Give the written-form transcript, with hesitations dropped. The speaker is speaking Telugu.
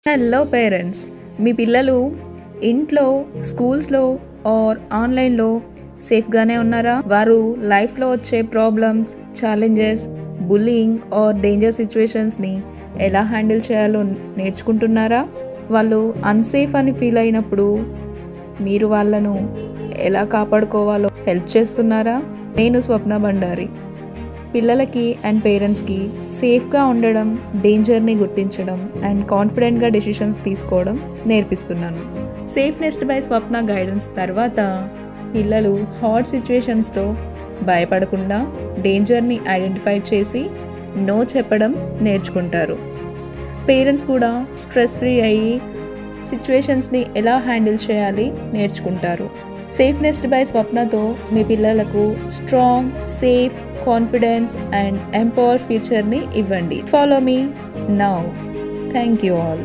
హలో పేరెంట్స్, మీ పిల్లలు ఇంట్లో, స్కూల్స్లో ఆర్ ఆన్లైన్లో సేఫ్గానే ఉన్నారా? వారు లైఫ్లో వచ్చే problems, challenges, bullying or danger సిచ్యువేషన్స్ని ఎలా హ్యాండిల్ చేయాలో నేర్చుకుంటున్నారా? వాళ్ళు అన్సేఫ్ అని ఫీల్ అయినప్పుడు మీరు వాళ్ళను ఎలా కాపాడుకోవాలో హెల్ప్ చేస్తున్నారా? నేను స్వప్న బండారి. పిల్లలకి అండ్ పేరెంట్స్కి సేఫ్గా ఉండడం, డేంజర్ని గుర్తించడం అండ్ కాన్ఫిడెంట్గా డెసిషన్స్ తీసుకోవడం నేర్పిస్తున్నాను. Safe nest by Swapna guidance తర్వాత పిల్లలు హాట్ సిచ్యువేషన్స్లో భయపడకుండా డేంజర్ని ఐడెంటిఫై చేసి నో చెప్పడం నేర్చుకుంటారు. పేరెంట్స్ కూడా స్ట్రెస్ ఫ్రీ అయ్యి సిచ్యువేషన్స్ని ఎలా హ్యాండిల్ చేయాలి నేర్చుకుంటారు. సేఫ్ నెస్ట్ బై స్వప్నతో మీ పిల్లలకు strong, safe, confidence and empowered ఫ్యూచర్ని ఇవ్వండి. Follow me now. Thank you all.